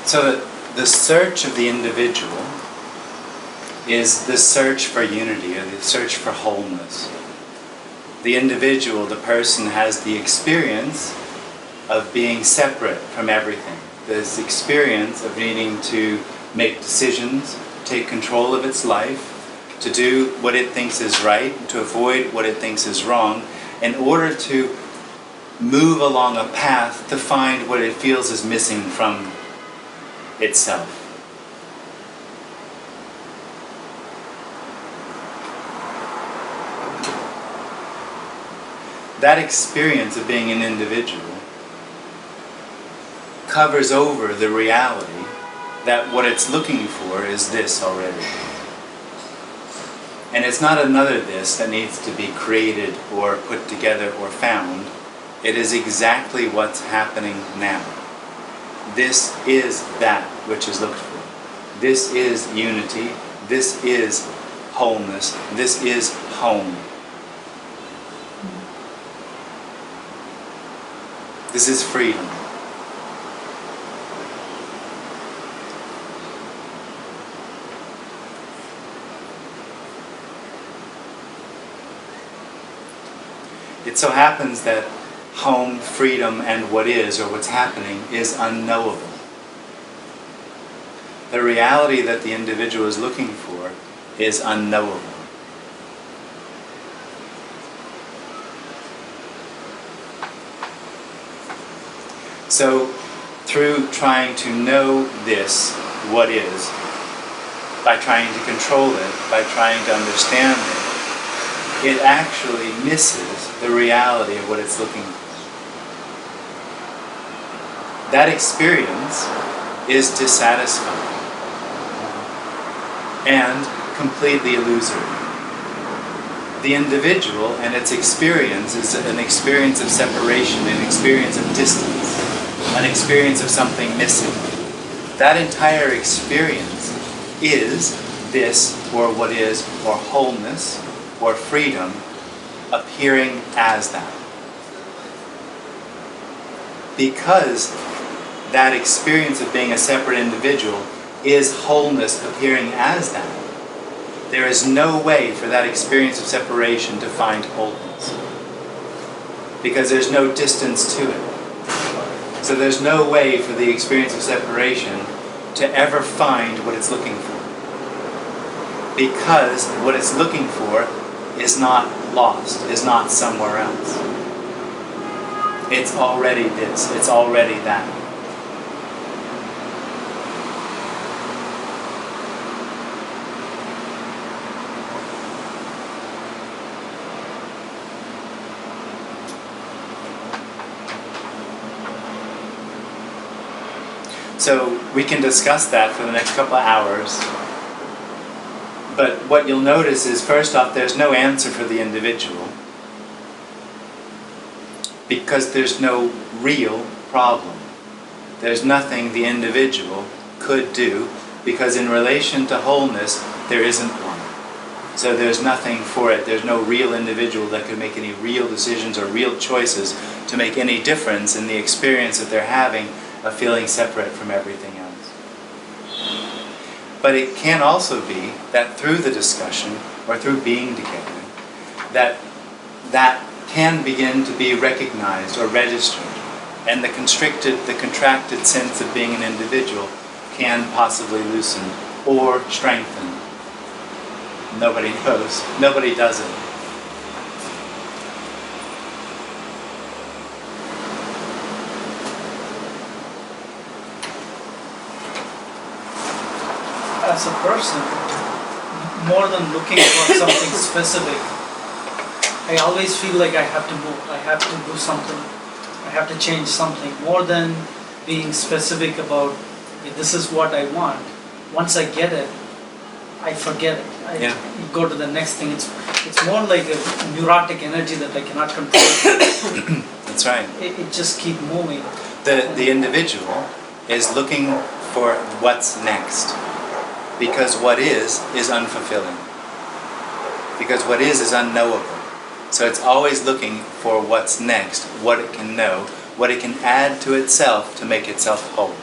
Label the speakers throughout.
Speaker 1: So the search of the individual is the search for unity, or the search for wholeness. The individual, the person, has the experience of being separate from everything. This experience of needing to make decisions, take control of its life, to do what it thinks is right, to avoid what it thinks is wrong, in order to move along a path to find what it feels is missing from itself. That experience of being an individual covers over the reality that what it's looking for is this already. And it's not another this that needs to be created or put together or found. It is exactly what's happening now. This is that which is looked for. This is unity. This is wholeness. This is home. This is freedom. It so happens that home, freedom, and what is, or what's happening, is unknowable. The reality that the individual is looking for is unknowable. So, through trying to know this, what is, by trying to control it, by trying to understand it actually misses the reality of what it's looking for. That experience is dissatisfying and completely illusory. The individual and its experience is an experience of separation, an experience of distance, an experience of something missing. That entire experience is this, or what is, or wholeness, or freedom, appearing as that. Because that experience of being a separate individual is wholeness appearing as that, there is no way for that experience of separation to find wholeness. Because there's no distance to it. So there's no way for the experience of separation to ever find what it's looking for. Because what it's looking for is not lost, is not somewhere else. It's already this, it's already that. So we can discuss that for the next couple of hours. But what you'll notice is, first off, there's no answer for the individual. Because there's no real problem. There's nothing the individual could do, because in relation to wholeness, there isn't one. So there's nothing for it. There's no real individual that could make any real decisions or real choices to make any difference in the experience that they're having of feeling separate from everything else. But it can also be that through the discussion, or through being together, that can begin to be recognized or registered, and the contracted sense of being an individual can possibly loosen or strengthen. Nobody knows. Nobody does it.
Speaker 2: As a person, more than looking for something specific, I always feel like I have to move, I have to do something, I have to change something, more than being specific about, okay, this is what I want. Once I get it, I forget it. I go to the next thing. It's more like a neurotic energy that I cannot control.
Speaker 1: That's right.
Speaker 2: It just keeps moving.
Speaker 1: The individual is looking for what's next. Because what is unfulfilling. Because what is unknowable. So it's always looking for what's next, what it can know, what it can add to itself to make itself whole.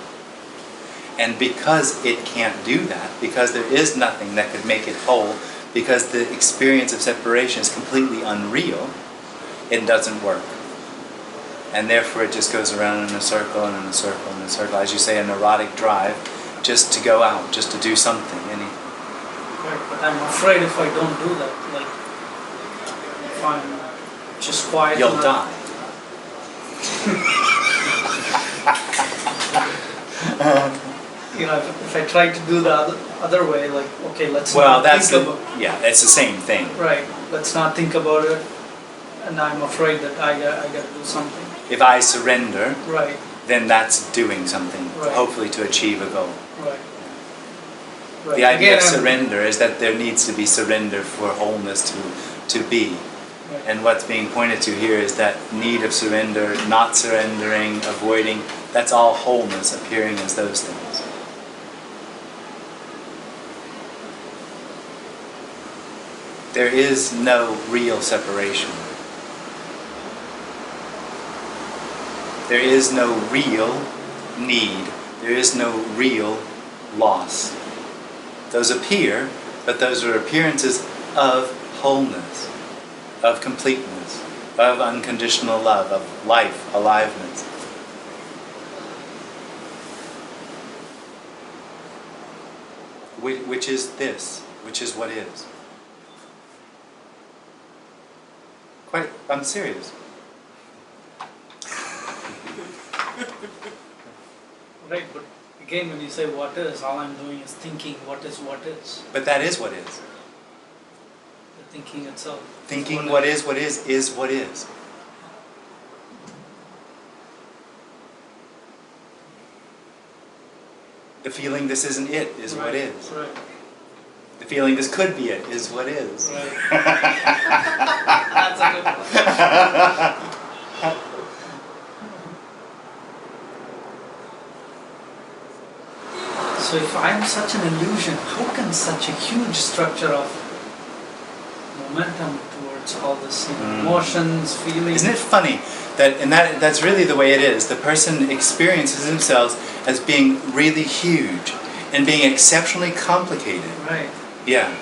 Speaker 1: And because it can't do that, because there is nothing that could make it whole, because the experience of separation is completely unreal, it doesn't work. And therefore it just goes around in a circle and in a circle and in a circle. As you say, a neurotic drive just to go out, just to do something, anything.
Speaker 2: Right, but I'm afraid if I don't do that, like, if I'm just quiet...
Speaker 1: You'll die.
Speaker 2: You know, if I try to do the other way, like, okay, let's
Speaker 1: well,
Speaker 2: not think about...
Speaker 1: yeah, it's the same thing.
Speaker 2: Right, let's not think about it, and I'm afraid that I got to do something.
Speaker 1: If I surrender,
Speaker 2: right,
Speaker 1: then that's doing something,
Speaker 2: right,
Speaker 1: hopefully to achieve a goal.
Speaker 2: Right. Right.
Speaker 1: The idea
Speaker 2: Again,
Speaker 1: of surrender is that there needs to be surrender for wholeness to be.
Speaker 2: Right.
Speaker 1: And what's being pointed to here is that need of surrender, not surrendering, avoiding, that's all wholeness appearing as those things. There is no real separation. There is no real need. There is no real loss. Those appear, but those are appearances of wholeness, of completeness, of unconditional love, of life, aliveness. Which is this, which is what is. I'm serious.
Speaker 2: Right, but again, when you say what is, all I'm doing is thinking what is what is.
Speaker 1: But that is what is.
Speaker 2: The thinking itself.
Speaker 1: Thinking what is what is what is. The feeling this isn't it is
Speaker 2: right,
Speaker 1: what is.
Speaker 2: Right.
Speaker 1: The feeling this could be it is what is.
Speaker 2: Right. That's a good one. So if I am such an illusion, how can such a huge structure of momentum towards all this, emotions, feelings...
Speaker 1: Isn't it funny that's really the way it is. The person experiences themselves as being really huge and being exceptionally complicated.
Speaker 2: Right.
Speaker 1: Yeah.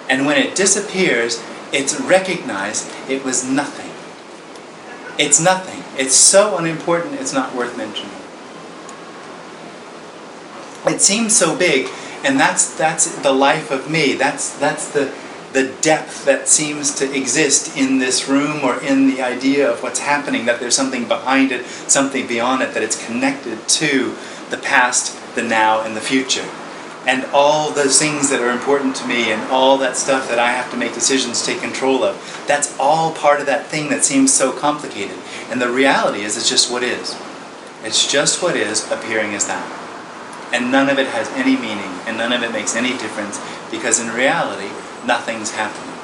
Speaker 1: And when it disappears, it's recognized it was nothing. It's nothing. It's so unimportant, it's not worth mentioning. It seems so big, and that's the life of me. That's the depth that seems to exist in this room or in the idea of what's happening, that there's something behind it, something beyond it, that it's connected to the past, the now, and the future. And all those things that are important to me and all that stuff that I have to make decisions, take control of, that's all part of that thing that seems so complicated. And the reality is it's just what is. It's just what is appearing as that. And none of it has any meaning, and none of it makes any difference, because in reality, nothing's happening.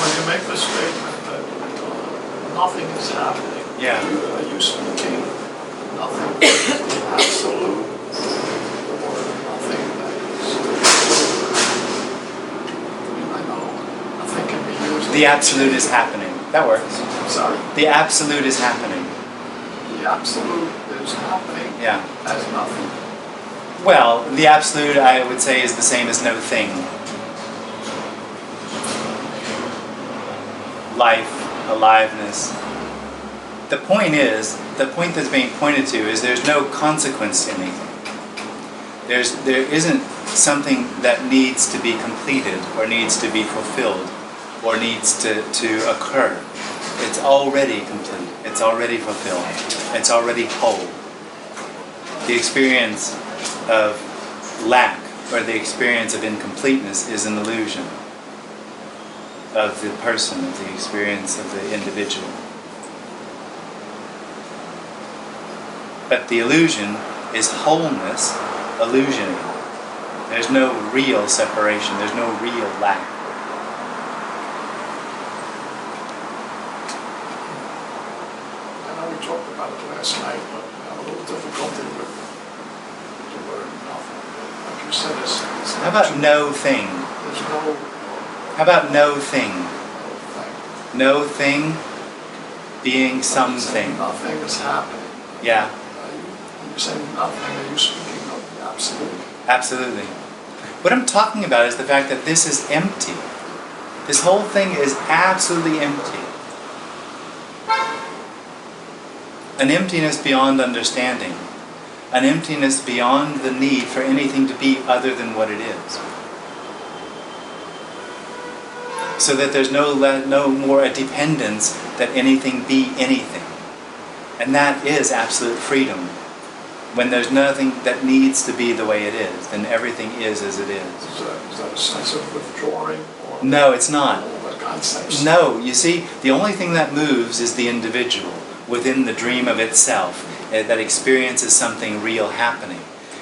Speaker 3: When you make the statement that nothing is happening,
Speaker 1: Yeah.
Speaker 3: are you speaking nothing is the absolute, or nothing that is... I know, nothing can be used...
Speaker 1: The absolute is happening. That works.
Speaker 3: Sorry?
Speaker 1: The absolute is happening.
Speaker 3: The absolute is happening
Speaker 1: Yeah.
Speaker 3: as nothing.
Speaker 1: Well, the absolute, I would say, is the same as no thing. Life, aliveness. The point that's being pointed to is there's no consequence to anything. There isn't something that needs to be completed or needs to be fulfilled or needs to occur. It's already complete. It's already fulfilled. It's already whole. The experience of lack or the experience of incompleteness is an illusion of the person, of the experience of the individual. But the illusion is wholeness illusioning. There's no real separation. There's no real lack.
Speaker 3: I know we talked about it last night, but I have a little difficulty with the word nothing. you said it's
Speaker 1: How about no thing?
Speaker 3: There's no
Speaker 1: How about no thing?
Speaker 3: thing.
Speaker 1: No thing being
Speaker 3: You're
Speaker 1: something.
Speaker 3: saying nothing is happening.
Speaker 1: Yeah,
Speaker 3: When you're saying nothing, are you speaking of the absolute?
Speaker 1: absolutely. What I'm talking about is the fact that this is empty. This whole thing is absolutely empty. An emptiness beyond understanding. An emptiness beyond the need for anything to be other than what it is. So that there's no more a dependence that anything be anything. And that is absolute freedom. When there's nothing that needs to be the way it is, then everything is as it is.
Speaker 3: Is that a sense of withdrawing? Or
Speaker 1: No, it's not.
Speaker 3: what concepts?
Speaker 1: No, you see, the only thing that moves is the individual within the dream of itself that experiences something real happening.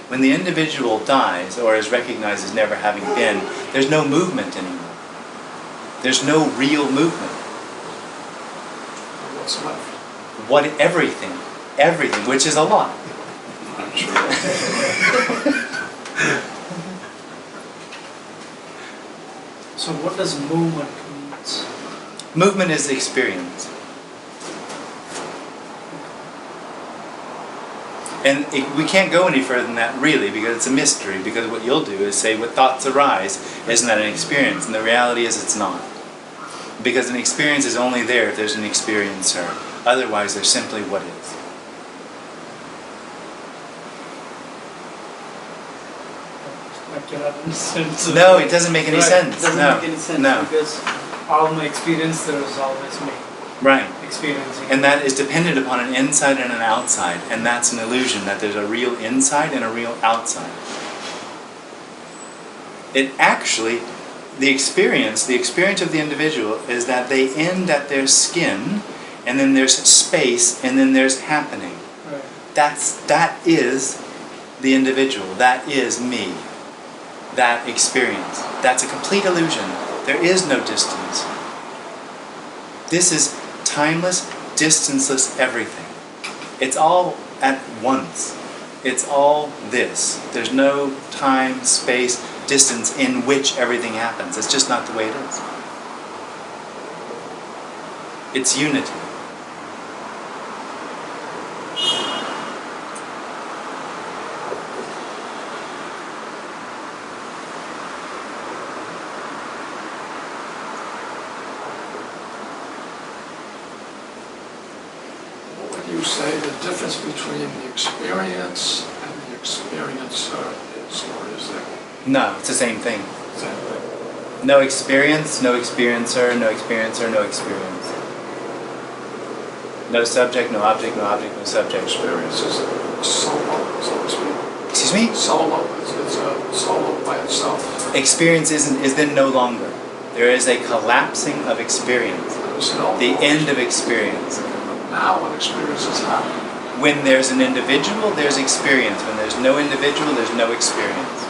Speaker 1: When the individual dies or is recognized as never having been, there's no movement anymore. There's no real movement.
Speaker 3: What's left?
Speaker 1: What everything, which is a lot.
Speaker 3: I'm sure.
Speaker 2: So what does movement mean?
Speaker 1: Movement is experience. And we can't go any further than that, really, because it's a mystery. Because what you'll do is say, what thoughts arise, isn't that an experience? And the reality is it's not. Because an experience is only there if there's an experiencer. Otherwise, there's simply what is.
Speaker 2: I cannot understand. So
Speaker 1: No, it doesn't make any
Speaker 2: Right,
Speaker 1: sense.
Speaker 2: Doesn't
Speaker 1: No,
Speaker 2: make any sense
Speaker 1: no.
Speaker 2: because all my experience there is always me
Speaker 1: Right.
Speaker 2: experiencing.
Speaker 1: And that is dependent upon an inside and an outside. And that's an illusion, that there's a real inside and a real outside. It actually, the experience of the individual is that they end at their skin, and then there's space, and then there's happening.
Speaker 2: Right.
Speaker 1: That is the individual. That is me. That experience. That's a complete illusion. There is no distance. This is timeless, distanceless everything. It's all at once. It's all this. There's no time, space, distance in which everything happens. It's just not the way it is. It's unity.
Speaker 3: What would you say the difference between the experience and the experiencer is, or is there
Speaker 1: No, it's the same thing.
Speaker 3: the same thing?
Speaker 1: No experience, no experiencer, no experiencer, no experience. No subject, no object, no object, no subject.
Speaker 3: Experience is a solo, so to speak.
Speaker 1: Excuse me?
Speaker 3: Solo, it's a solo by itself.
Speaker 1: Experience is then no longer. There is a collapsing of experience.
Speaker 3: There's no
Speaker 1: The end of experience.
Speaker 3: Now when experiences happen,
Speaker 1: When there's an individual, there's experience. When there's no individual, there's no experience.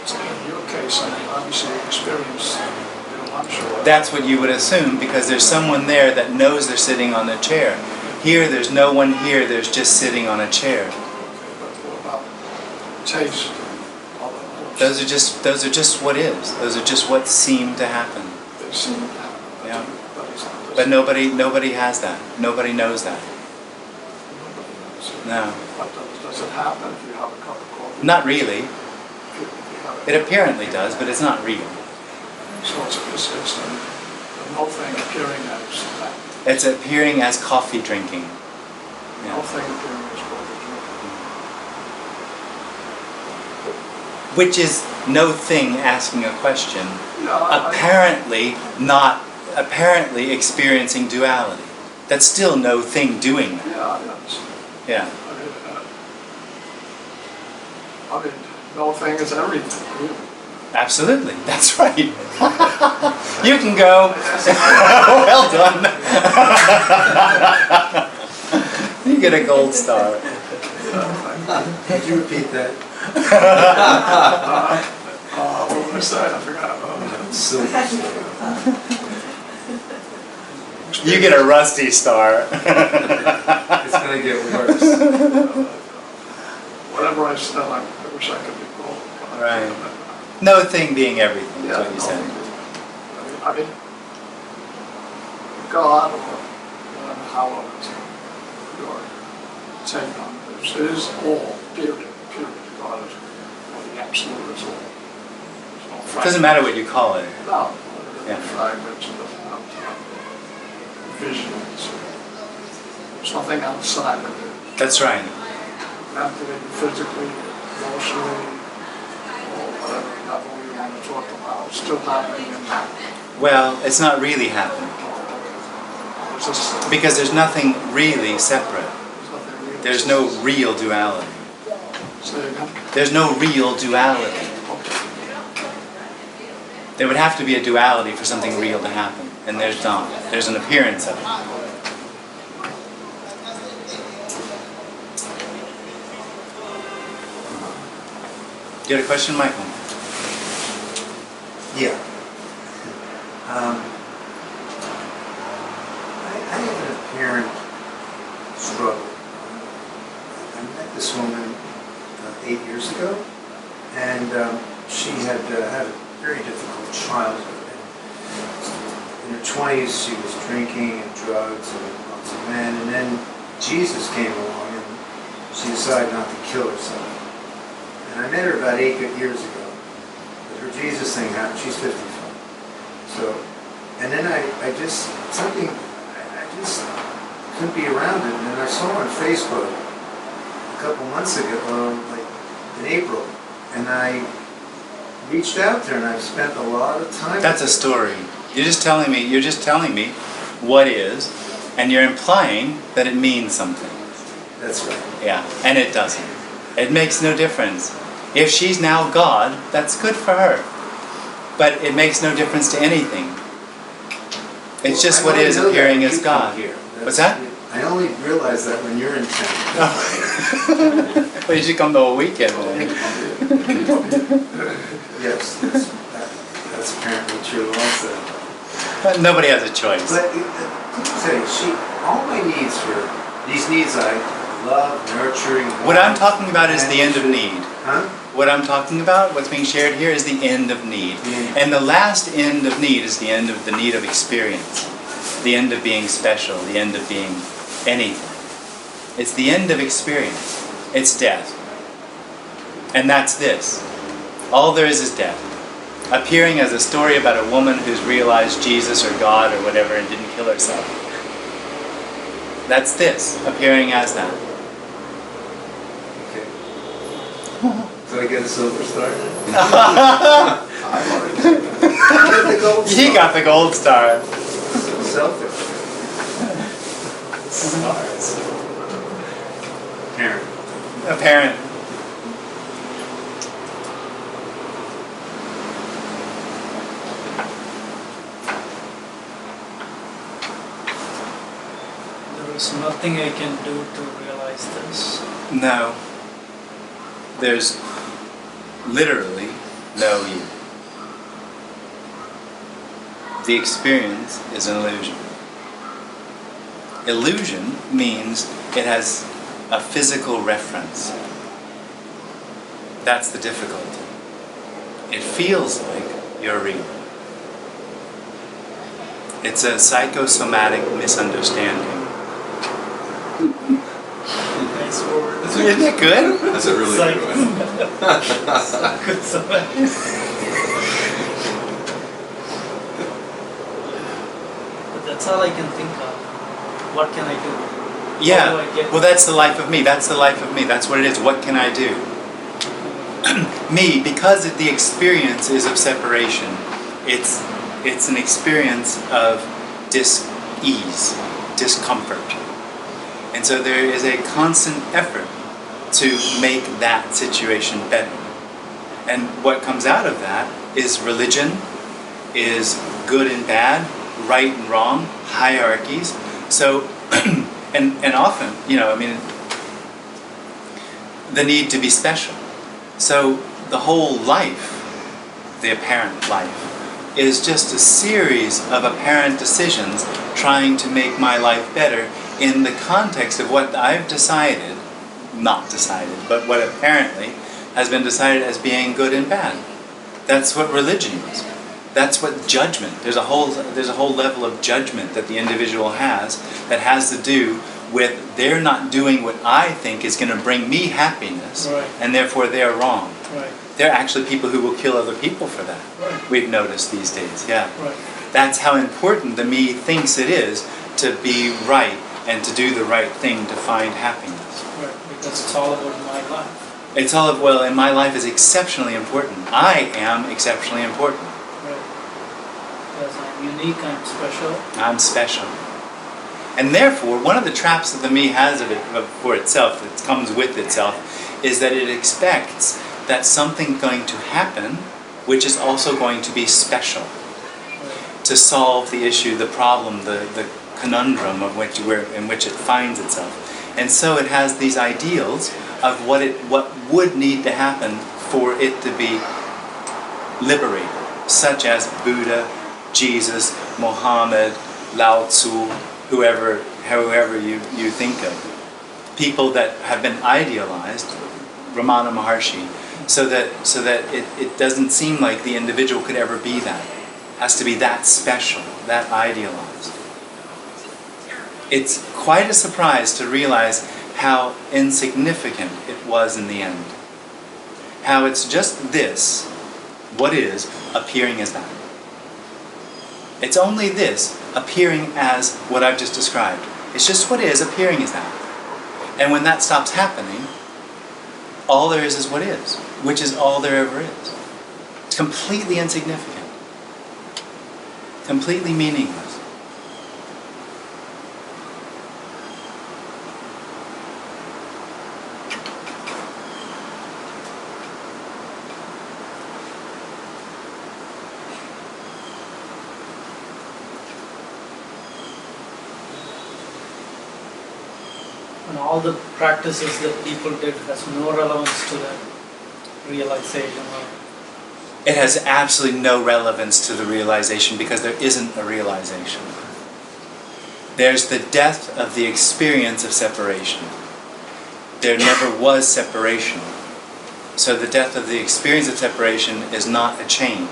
Speaker 3: so in your case, I mean, obviously experience, I'm sure.
Speaker 1: That's what you would assume, because there's someone there that knows they're sitting on the chair. Here, there's no one here, there's just sitting on a chair.
Speaker 3: Okay, but what about taste?
Speaker 1: Those are just what is. Those are just what seem to happen.
Speaker 3: They seem to happen.
Speaker 1: Yeah.
Speaker 3: But
Speaker 1: But nobody has that. Nobody knows that. No.
Speaker 3: But does it happen if you have a cup of coffee?
Speaker 1: Not really.
Speaker 3: If you have
Speaker 1: It apparently does, but it's not real.
Speaker 3: So it's the no thing appearing as that.
Speaker 1: It's appearing as coffee drinking.
Speaker 3: No
Speaker 1: Yeah.
Speaker 3: thing appearing as coffee drinking.
Speaker 1: Which is no thing asking a question.
Speaker 3: Yeah,
Speaker 1: Apparently experiencing duality. That's still no thing doing that.
Speaker 3: yeah, I understand.
Speaker 1: Yeah.
Speaker 3: I mean, no thing is everything.
Speaker 1: Absolutely. That's right. You can go. Well done. You get a gold star.
Speaker 4: Could you repeat that?
Speaker 3: What was I saying? I forgot.
Speaker 1: You get a rusty star.
Speaker 4: It's gonna get worse.
Speaker 3: Whatever I said, I wish I could be called.
Speaker 1: Right. No thing being everything, is what you said.
Speaker 3: I mean, God, or however your take on this, is all, period. God is, or the absolute is all. There's no
Speaker 1: Doesn't matter what you call it.
Speaker 3: No,
Speaker 1: Yeah.
Speaker 3: fragments of visions. There's nothing outside of it.
Speaker 1: That's right.
Speaker 3: Mentally, physically, emotionally, or whatever level you want to talk about, it's still happening in that.
Speaker 1: Well, it's not really happening.
Speaker 3: It's just,
Speaker 1: Because there's nothing really separate.
Speaker 3: there's nothing real.
Speaker 1: There's no real duality.
Speaker 3: Say again?
Speaker 1: There's no real duality. There would have to be a duality for something real to happen. And there's not. There's an appearance of it. You had a question, Michael?
Speaker 4: Yeah. I have an apparent struggle. I met this woman 8 years ago, and she had had a very difficult childhood. In her 20s, she was drinking and drugs and lots of men, and then Jesus came along, and she decided not to kill herself. And I met her about 8 good years ago. But her Jesus thing happened. She's 55. So, and then I just couldn't be around it. And then I saw her on Facebook a couple months ago, like in April, and I reached out to her, and I've spent a lot of time.
Speaker 1: That's a story. You're just telling me what is, and you're implying that it means something.
Speaker 4: That's right.
Speaker 1: Yeah, and it doesn't. It makes no difference. If she's now God, that's good for her. But it makes no difference to anything. It's just what is appearing as God. What's that?
Speaker 4: I only realize that when you're in town.
Speaker 1: Well, you should come the whole weekend.
Speaker 4: Yes, that's apparently true also.
Speaker 1: But nobody has a choice.
Speaker 4: But all my needs these needs I love, nurturing.
Speaker 1: What I'm talking about is the end of need.
Speaker 4: Huh?
Speaker 1: What I'm talking about, what's being shared here, is the end of need. And the last end of need is the end of the need of experience. The end of being special, the end of being anything. It's the end of experience. It's death. And that's this. All there is death. Appearing as a story about a woman who's realized Jesus or God or whatever and didn't kill herself. That's this, appearing as that.
Speaker 4: Okay. So I get a silver star?
Speaker 1: He got the gold star.
Speaker 4: So selfish. Stars. Parent.
Speaker 1: A parent.
Speaker 2: There's nothing I can do to realize this.
Speaker 1: No. There's literally no you. The experience is an illusion. Illusion means it has a physical reference. That's the difficulty. It feels like you're real. It's a psychosomatic misunderstanding.
Speaker 2: Nice word.
Speaker 1: Isn't it good?
Speaker 5: That's a really good one.
Speaker 2: But that's all I can think of. What can I do? How do
Speaker 1: Yeah.
Speaker 2: I get
Speaker 1: Well, that's the life of me. That's the life of me. That's what it is. What can I do? Me, because the experience is of separation, it's an experience of dis-ease, discomfort. And so there is a constant effort to make that situation better. And what comes out of that is religion, is good and bad, right and wrong, hierarchies. So, and often, the need to be special. So the whole life, the apparent life, is just a series of apparent decisions trying to make my life better in the context of what I've decided, not decided, but what apparently has been decided as being good and bad. That's what religion is. That's what judgment. There's a whole level of judgment that the individual has that has to do with they're not doing what I think is going to bring me happiness,
Speaker 2: Right.
Speaker 1: and therefore they're wrong.
Speaker 2: Right.
Speaker 1: There are actually people who will kill other people for that.
Speaker 2: Right.
Speaker 1: We've noticed these days, yeah.
Speaker 2: Right.
Speaker 1: That's how important the me thinks it is to be right and to do the right thing to find happiness.
Speaker 2: Right. Because it's all about my life.
Speaker 1: It's all of, well, and my life is exceptionally important. I am exceptionally important.
Speaker 2: Right. Because I'm unique, I'm special.
Speaker 1: I'm special. And therefore, one of the traps that the me has for itself, that comes with itself, is that it expects that something's going to happen which is also going to be special to solve the issue, the problem, the conundrum of in which it finds itself. And so it has these ideals of what would need to happen for it to be liberated, such as Buddha, Jesus, Mohammed, Lao Tzu, however you think of. People that have been idealized, Ramana Maharshi, so that it doesn't seem like the individual could ever be that. It has to be that special, that idealized. It's quite a surprise to realize how insignificant it was in the end. How it's just this, what is, appearing as that. It's only this, appearing as what I've just described. It's just what is, appearing as that. And when that stops happening, all there is what is, which is all there ever is. It's completely insignificant. Completely meaningless.
Speaker 2: And all the practices that people did has no relevance to the realization.
Speaker 1: It has absolutely no relevance to the realization because there isn't a realization. There's the death of the experience of separation. There never was separation. So the death of the experience of separation is not a change.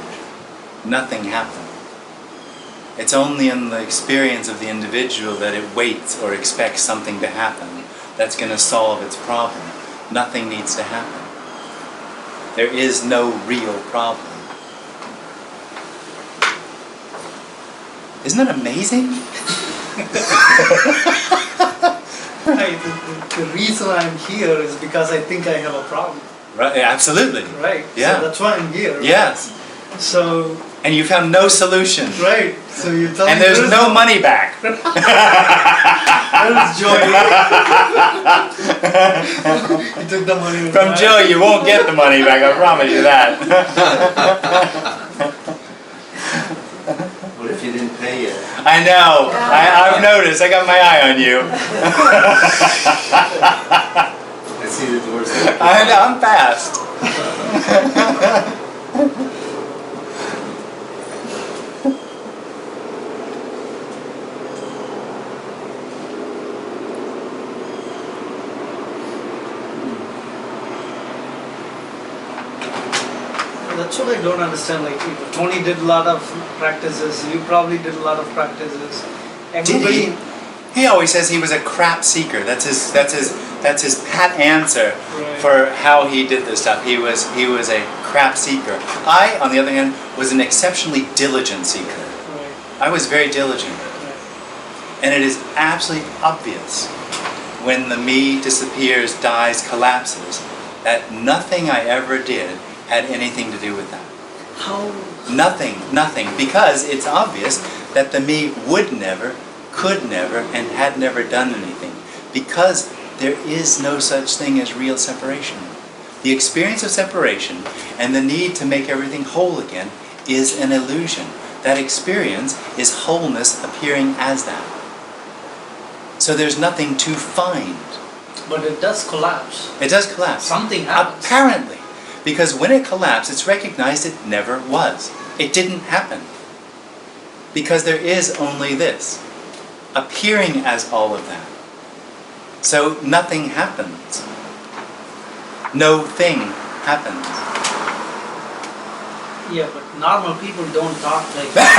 Speaker 1: Nothing happened. It's only in the experience of the individual that it waits or expects something to happen that's going to solve its problem. Nothing needs to happen. There is no real problem. Isn't that amazing?
Speaker 2: The reason I'm here is because I think I have a problem.
Speaker 1: Right, absolutely.
Speaker 2: Right.
Speaker 1: Yeah.
Speaker 2: So that's why I'm here. Right?
Speaker 1: Yes.
Speaker 2: So.
Speaker 1: And you found no solution.
Speaker 2: Right. So you tell
Speaker 1: and
Speaker 2: me
Speaker 1: there's no money back.
Speaker 2: There's Joy. You took the money
Speaker 1: from Joe. You won't get the money back. I promise you that.
Speaker 4: What if you didn't pay yet?
Speaker 1: I know. I've noticed. I got my eye on you.
Speaker 4: I see the doors.
Speaker 1: I know. I'm fast.
Speaker 2: That's what I don't understand. Like Tony did a lot of practices. You probably did a lot of practices. Everybody.
Speaker 1: Did he? He always says he was a crap seeker. That's his pat answer for how he did this stuff. He was a crap seeker. I, on the other hand, was an exceptionally diligent seeker.
Speaker 2: Right.
Speaker 1: I was very diligent.
Speaker 2: Right.
Speaker 1: And it is absolutely obvious when the me disappears, dies, collapses, that nothing I ever did had anything to do with that.
Speaker 2: How?
Speaker 1: Nothing, because it's obvious that the me would never, could never, and had never done anything, because there is no such thing as real separation. The experience of separation and the need to make everything whole again is an illusion. That experience is wholeness appearing as that. So there's nothing to find.
Speaker 2: But it does collapse.
Speaker 1: It does collapse.
Speaker 2: Something happens.
Speaker 1: Apparently. Because when it collapsed, it's recognized it never was. It didn't happen. Because there is only this. appearing as all of that. So nothing happens. No thing happens.
Speaker 2: Yeah, but normal people don't talk like that.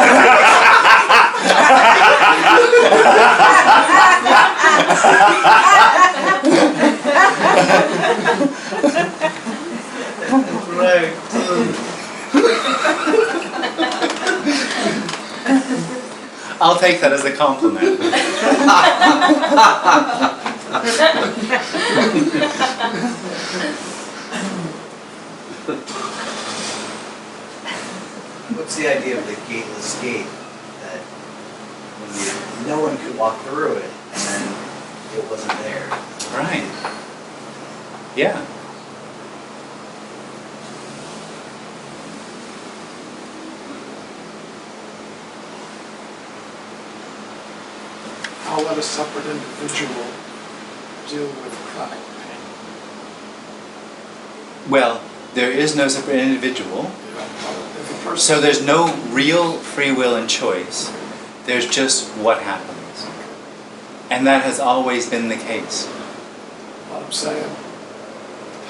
Speaker 2: Right.
Speaker 1: I'll take that as a compliment.
Speaker 5: What's the idea of the gateless gate? That when no one could walk through it, and then it wasn't there.
Speaker 1: Right. Yeah.
Speaker 3: How let a separate individual deal with chronic pain?
Speaker 1: Well, there is no separate individual,
Speaker 3: If a person,
Speaker 1: so there's no real free will and choice. There's just what happens. And that has always been the case.
Speaker 3: what I'm saying,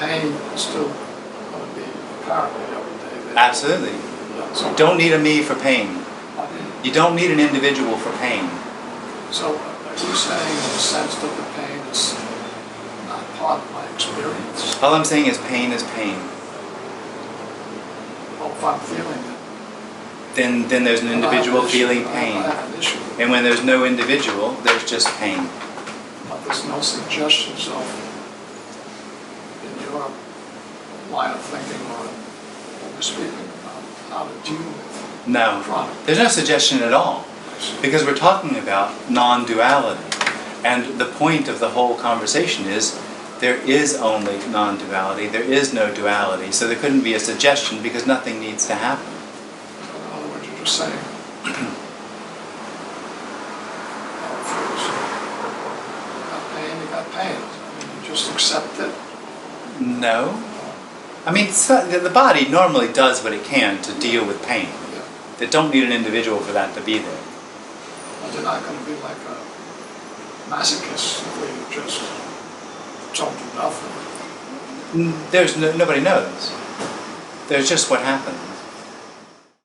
Speaker 3: pain is still going to be apparently every day there.
Speaker 1: Absolutely.
Speaker 3: Yeah, so,
Speaker 1: You don't need a me for pain.
Speaker 3: I mean,
Speaker 1: You don't need an individual for pain.
Speaker 3: so are you saying in the sense that the pain is not part of my experience?
Speaker 1: All I'm saying is pain is pain.
Speaker 3: Well, if I'm feeling it,
Speaker 1: Then there's an individual feeling
Speaker 3: I
Speaker 1: pain.
Speaker 3: have an issue.
Speaker 1: And when there's no individual, there's just pain.
Speaker 3: But there's no suggestions of, in your line of thinking or what we're speaking about, how to deal with
Speaker 1: No.
Speaker 3: chronic.
Speaker 1: There's no suggestion at all. Because we're talking about non-duality. And the point of the whole conversation is there is only non-duality, there is no duality, so there couldn't be a suggestion because nothing needs to happen.
Speaker 3: So in other words, you're just saying, you got pain, you got pain. I mean, you just accept it.
Speaker 1: No. I mean, the body normally does what it can to deal with pain.
Speaker 3: Yeah.
Speaker 1: They don't need an individual for that to be there.
Speaker 3: But you're not going to be like a masochist where you just don't do nothing.
Speaker 1: There's nobody knows. There's just what happens.